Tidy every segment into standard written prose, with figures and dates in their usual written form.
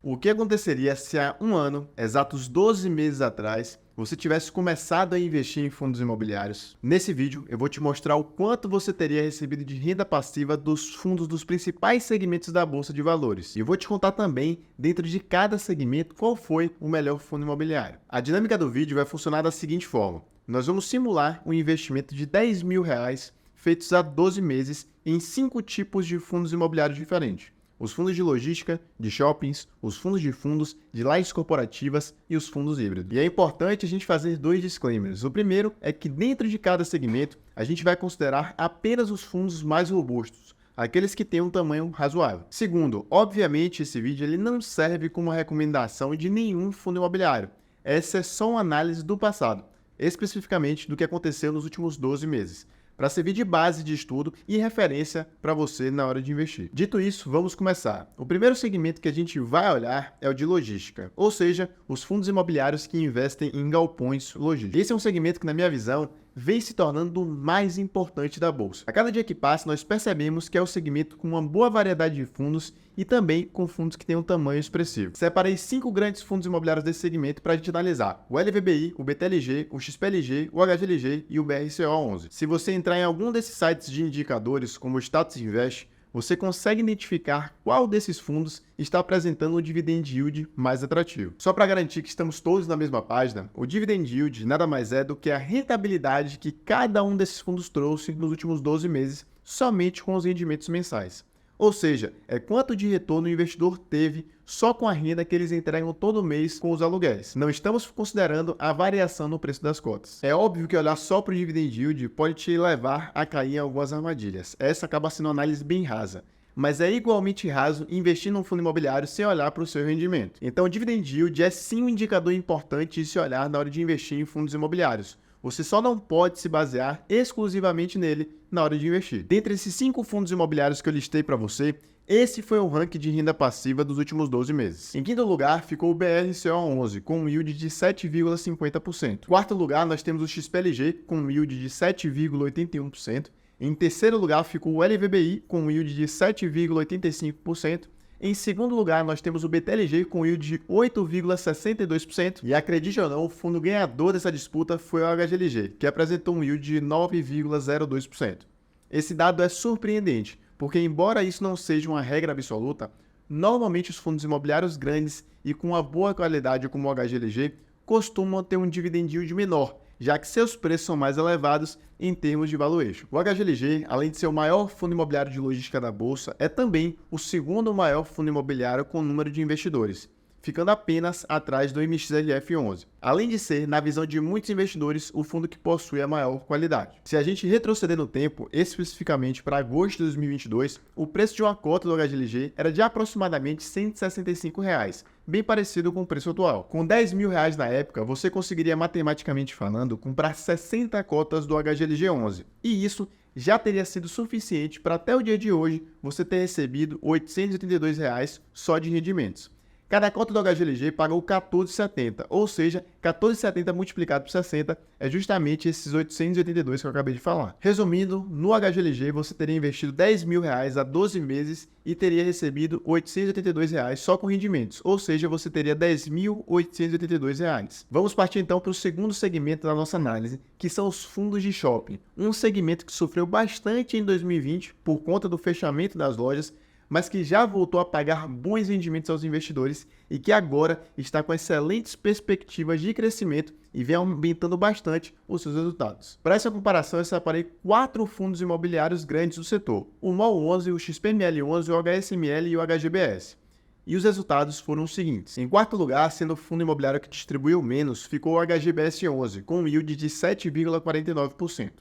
O que aconteceria se há um ano, exatos 12 meses atrás, você tivesse começado a investir em fundos imobiliários? Nesse vídeo, eu vou te mostrar o quanto você teria recebido de renda passiva dos fundos dos principais segmentos da Bolsa de Valores. E eu vou te contar também, dentro de cada segmento, qual foi o melhor fundo imobiliário. A dinâmica do vídeo vai funcionar da seguinte forma. Nós vamos simular um investimento de R$10 mil feitos há 12 meses em 5 tipos de fundos imobiliários diferentes. Os fundos de logística, de shoppings, os fundos de lajes corporativas e os fundos híbridos. E é importante a gente fazer 2 disclaimers. O primeiro é que dentro de cada segmento, a gente vai considerar apenas os fundos mais robustos, aqueles que têm um tamanho razoável. Segundo, obviamente esse vídeo ele não serve como recomendação de nenhum fundo imobiliário. Essa é só uma análise do passado, especificamente do que aconteceu nos últimos 12 meses. Para servir de base de estudo e referência para você na hora de investir. Dito isso, vamos começar. O primeiro segmento que a gente vai olhar é o de logística, ou seja, os fundos imobiliários que investem em galpões logísticos. Esse é um segmento que, na minha visão, vem se tornando o mais importante da bolsa. A cada dia que passa, nós percebemos que é o segmento com uma boa variedade de fundos e também com fundos que têm um tamanho expressivo. Separei 5 grandes fundos imobiliários desse segmento para a gente analisar: o LVBI, o BTLG, o XPLG, o HGLG e o BRCO11. Se você entrar em algum desses sites de indicadores, como o Status Invest, você consegue identificar qual desses fundos está apresentando um dividend yield mais atrativo. Só para garantir que estamos todos na mesma página, o dividend yield nada mais é do que a rentabilidade que cada um desses fundos trouxe nos últimos 12 meses, somente com os rendimentos mensais. Ou seja, é quanto de retorno o investidor teve só com a renda que eles entregam todo mês com os aluguéis. Não estamos considerando a variação no preço das cotas. É óbvio que olhar só para o dividend yield pode te levar a cair em algumas armadilhas. Essa acaba sendo uma análise bem rasa. Mas é igualmente raso investir num fundo imobiliário sem olhar para o seu rendimento. Então, o dividend yield é sim um indicador importante de se olhar na hora de investir em fundos imobiliários. Você só não pode se basear exclusivamente nele na hora de investir. Dentre esses 5 fundos imobiliários que eu listei para você, esse foi o ranking de renda passiva dos últimos 12 meses. Em quinto lugar ficou o BRCO11, com um yield de 7,50%. Em quarto lugar, nós temos o XPLG, com um yield de 7,81%. Em terceiro lugar ficou o LVBI, com um yield de 7,85%. Em segundo lugar, nós temos o BTLG com yield de 8,62%. E acredite ou não, o fundo ganhador dessa disputa foi o HGLG, que apresentou um yield de 9,02%. Esse dado é surpreendente, porque embora isso não seja uma regra absoluta, normalmente os fundos imobiliários grandes e com uma boa qualidade como o HGLG costumam ter um dividend yield menor, já que seus preços são mais elevados em termos de valuation. O HGLG, além de ser o maior fundo imobiliário de logística da Bolsa, é também o segundo maior fundo imobiliário com número de investidores, ficando apenas atrás do MXLF11. Além de ser, na visão de muitos investidores, o fundo que possui a maior qualidade. Se a gente retroceder no tempo, especificamente para agosto de 2022, o preço de uma cota do HGLG era de aproximadamente R$ 165, bem parecido com o preço atual. Com R$10 mil na época, você conseguiria, matematicamente falando, comprar 60 cotas do HGLG11, e isso já teria sido suficiente para até o dia de hoje você ter recebido R$ 882 só de rendimentos. Cada cota do HGLG pagou R$ 14,70, ou seja, 14,70 multiplicado por 60 é justamente esses 882 que eu acabei de falar. Resumindo, no HGLG você teria investido R$10 mil há 12 meses e teria recebido R$ 882 só com rendimentos, ou seja, você teria R$ 10.882. Vamos partir então para o segundo segmento da nossa análise, que são os fundos de shopping. Um segmento que sofreu bastante em 2020 por conta do fechamento das lojas, mas que já voltou a pagar bons rendimentos aos investidores e que agora está com excelentes perspectivas de crescimento e vem aumentando bastante os seus resultados. Para essa comparação, eu separei 4 fundos imobiliários grandes do setor: o MOL11, o XPML11, o HSML e o HGBS. E os resultados foram os seguintes. Em quarto lugar, sendo o fundo imobiliário que distribuiu menos, ficou o HGBS11, com um yield de 7,49%.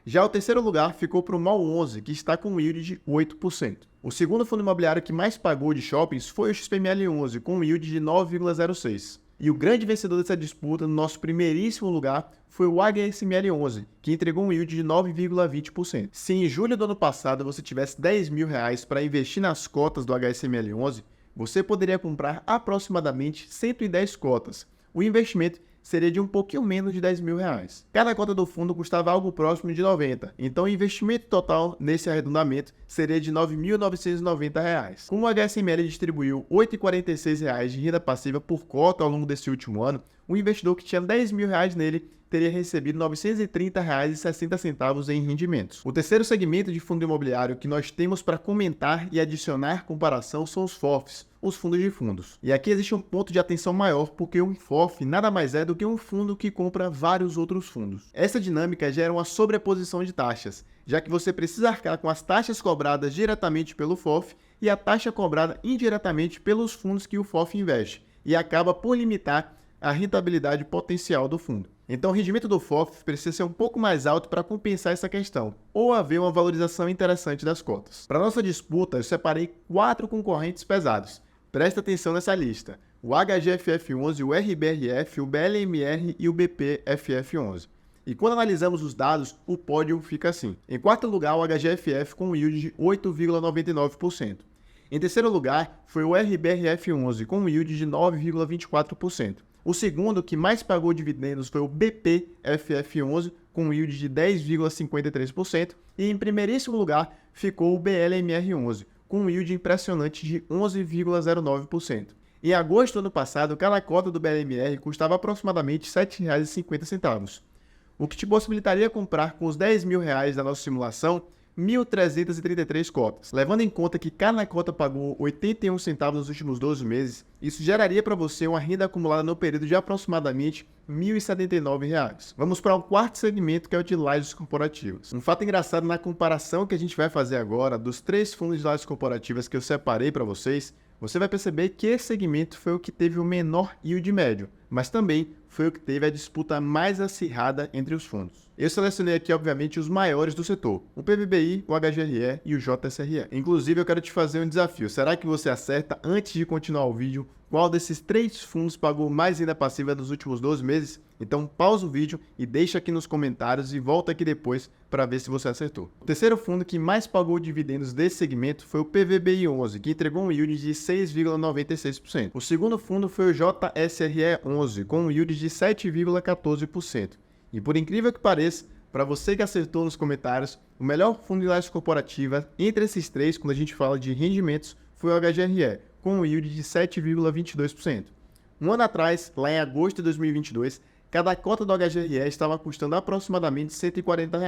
Já o terceiro lugar ficou para o MOL11, que está com um yield de 8%. O segundo fundo imobiliário que mais pagou de shoppings foi o XPML11, com um yield de 9,06%. E o grande vencedor dessa disputa, no nosso primeiríssimo lugar, foi o HSML11, que entregou um yield de 9,20%. Se em julho do ano passado você tivesse R$10 mil para investir nas cotas do HSML11, você poderia comprar aproximadamente 110 cotas. O investimento seria de um pouquinho menos de R$10.000. Cada cota do fundo custava algo próximo de 90, então o investimento total nesse arredondamento seria de R$ 9.990. Como o HSML distribuiu R$ 8,46 de renda passiva por cota ao longo desse último ano, o investidor que tinha R$10.000 nele teria recebido R$ 930,60 em rendimentos. O terceiro segmento de fundo imobiliário que nós temos para comentar e adicionar comparação são os FOFs, os fundos de fundos. E aqui existe um ponto de atenção maior, porque um FOF nada mais é do que um fundo que compra vários outros fundos. Essa dinâmica gera uma sobreposição de taxas, já que você precisa arcar com as taxas cobradas diretamente pelo FOF e a taxa cobrada indiretamente pelos fundos que o FOF investe, e acaba por limitar a rentabilidade potencial do fundo. Então o rendimento do FOF precisa ser um pouco mais alto para compensar essa questão, ou haver uma valorização interessante das cotas. Para nossa disputa, eu separei 4 concorrentes pesados. Presta atenção nessa lista: o HGFF11, o RBRF, o BLMR e o BPFF11. E quando analisamos os dados, o pódio fica assim. Em quarto lugar, o HGFF com um yield de 8,99%. Em terceiro lugar, foi o RBRF11 com um yield de 9,24%. O segundo que mais pagou dividendos foi o BPFF11, com um yield de 10,53%, e em primeiríssimo lugar ficou o BLMR11, com um yield impressionante de 11,09%. Em agosto do ano passado, cada cota do BLMR custava aproximadamente R$ 7,50, o que te possibilitaria comprar com os R$10.000 da nossa simulação 1.333 cotas. Levando em conta que cada cota pagou 81 centavos nos últimos 12 meses, isso geraria para você uma renda acumulada no período de aproximadamente R$ 1.079. Vamos para o quarto segmento, que é o de lajes corporativas. Um fato engraçado na comparação que a gente vai fazer agora dos 3 fundos de lajes corporativas que eu separei para vocês, você vai perceber que esse segmento foi o que teve o menor yield médio, mas também foi o que teve a disputa mais acirrada entre os fundos. Eu selecionei aqui, obviamente, os maiores do setor: o PVBI, o HGRE e o JSRE. Inclusive, eu quero te fazer um desafio. Será que você acerta, antes de continuar o vídeo, qual desses 3 fundos pagou mais renda passiva nos últimos 12 meses? Então pausa o vídeo e deixa aqui nos comentários e volta aqui depois para ver se você acertou. O terceiro fundo que mais pagou dividendos desse segmento foi o PVBI11, que entregou um yield de 6,96%. O segundo fundo foi o JSRE11, com um yield de 7,14%. E por incrível que pareça, para você que acertou nos comentários, o melhor fundo de lajes corporativa entre esses 3, quando a gente fala de rendimentos, foi o HGRE, com um yield de 7,22%. Um ano atrás, lá em agosto de 2022, cada cota do HGRE estava custando aproximadamente R$ 140.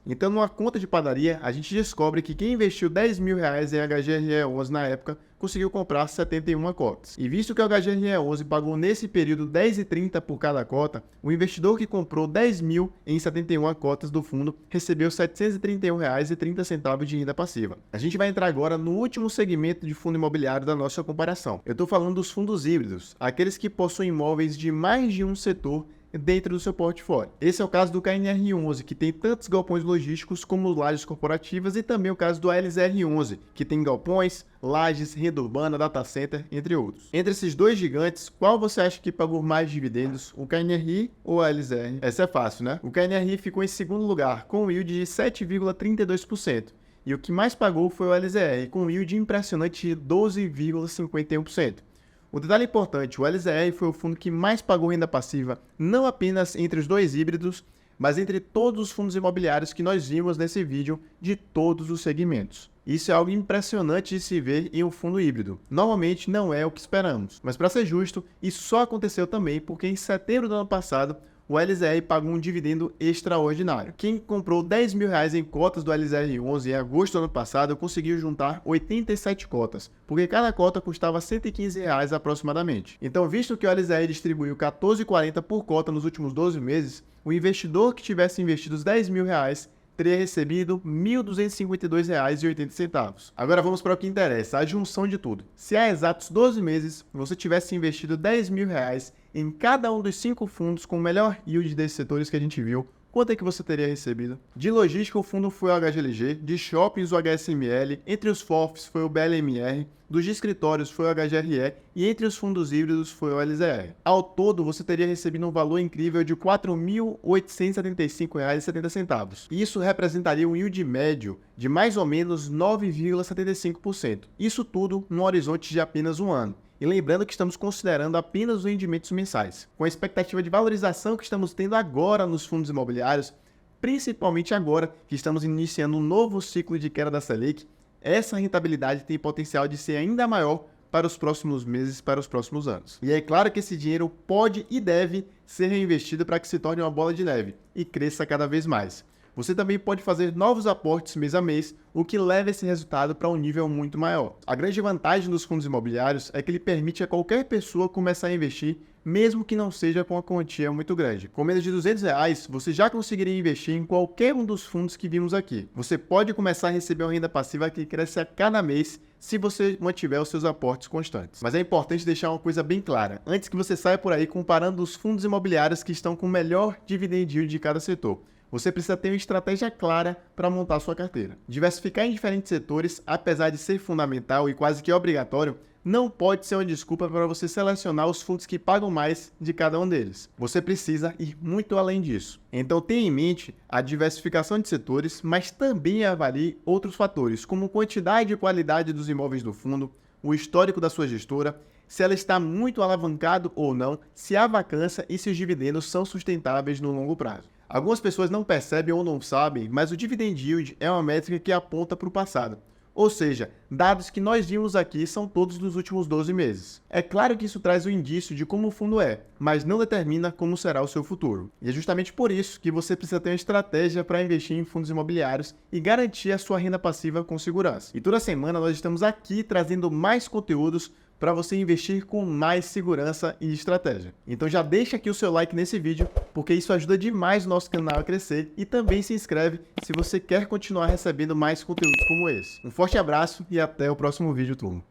Então, numa conta de padaria, a gente descobre que quem investiu R$10.000 em HGRE11 na época conseguiu comprar 71 cotas. E visto que o HGRE11 pagou nesse período R$ 10,30 por cada cota, o investidor que comprou 10.000 em 71 cotas do fundo recebeu R$ 731,30 de renda passiva. A gente vai entrar agora no último segmento de fundo imobiliário da nossa comparação. Eu estou falando dos fundos híbridos, aqueles que possuem imóveis de mais de um setor dentro do seu portfólio. Esse é o caso do KNR11, que tem tantos galpões logísticos como lajes corporativas, e também o caso do LZR11, que tem galpões, lajes, renda urbana, data center, entre outros. Entre esses 2 gigantes, qual você acha que pagou mais dividendos, o KNRI ou a LZR? Essa é fácil, né? O KNRI ficou em segundo lugar, com um yield de 7,32%. E o que mais pagou foi o LZR, com um yield impressionante de 12,51%. O detalhe importante: o LZR foi o fundo que mais pagou renda passiva, não apenas entre os 2 híbridos, mas entre todos os fundos imobiliários que nós vimos nesse vídeo, de todos os segmentos. Isso é algo impressionante de se ver em um fundo híbrido. Normalmente não é o que esperamos, mas para ser justo, isso só aconteceu também porque em setembro do ano passado, o LZR pagou um dividendo extraordinário. Quem comprou R$10.000 em cotas do LZR11 em agosto do ano passado conseguiu juntar 87 cotas, porque cada cota custava R$ 115 aproximadamente. Então, visto que o LZR distribuiu R$ 14,40 por cota nos últimos 12 meses, o investidor que tivesse investido os R$10.000 teria recebido R$ 1.252,80. Agora vamos para o que interessa, a junção de tudo. Se há exatos 12 meses você tivesse investido R$10.000 em cada um dos 5 fundos com o melhor yield desses setores que a gente viu, quanto é que você teria recebido? De logística, o fundo foi o HGLG, de shoppings o HSML, entre os FOFs foi o BLMR, dos escritórios foi o HGRE e entre os fundos híbridos foi o LZR. Ao todo, você teria recebido um valor incrível de R$ 4.875,70. Isso representaria um yield médio de mais ou menos 9,75%. Isso tudo num horizonte de apenas um ano. E lembrando que estamos considerando apenas os rendimentos mensais. Com a expectativa de valorização que estamos tendo agora nos fundos imobiliários, principalmente agora que estamos iniciando um novo ciclo de queda da Selic, essa rentabilidade tem potencial de ser ainda maior para os próximos meses, para os próximos anos. E é claro que esse dinheiro pode e deve ser reinvestido para que se torne uma bola de neve e cresça cada vez mais. Você também pode fazer novos aportes mês a mês, o que leva esse resultado para um nível muito maior. A grande vantagem dos fundos imobiliários é que ele permite a qualquer pessoa começar a investir, mesmo que não seja com uma quantia muito grande. Com menos de R$200, você já conseguiria investir em qualquer um dos fundos que vimos aqui. Você pode começar a receber uma renda passiva que cresce a cada mês se você mantiver os seus aportes constantes. Mas é importante deixar uma coisa bem clara, antes que você saia por aí comparando os fundos imobiliários que estão com o melhor dividend yield de cada setor. Você precisa ter uma estratégia clara para montar a sua carteira. Diversificar em diferentes setores, apesar de ser fundamental e quase que obrigatório, não pode ser uma desculpa para você selecionar os fundos que pagam mais de cada um deles. Você precisa ir muito além disso. Então tenha em mente a diversificação de setores, mas também avalie outros fatores, como quantidade e qualidade dos imóveis do fundo, o histórico da sua gestora, se ela está muito alavancada ou não, se há vacância e se os dividendos são sustentáveis no longo prazo. Algumas pessoas não percebem ou não sabem, mas o dividend yield é uma métrica que aponta para o passado. Ou seja, dados que nós vimos aqui são todos dos últimos 12 meses. É claro que isso traz um indício de como o fundo é, mas não determina como será o seu futuro. E é justamente por isso que você precisa ter uma estratégia para investir em fundos imobiliários e garantir a sua renda passiva com segurança. E toda semana nós estamos aqui trazendo mais conteúdos para você investir com mais segurança e estratégia. Então já deixa aqui o seu like nesse vídeo, porque isso ajuda demais o nosso canal a crescer, e também se inscreve se você quer continuar recebendo mais conteúdos como esse. Um forte abraço e até o próximo vídeo, turma.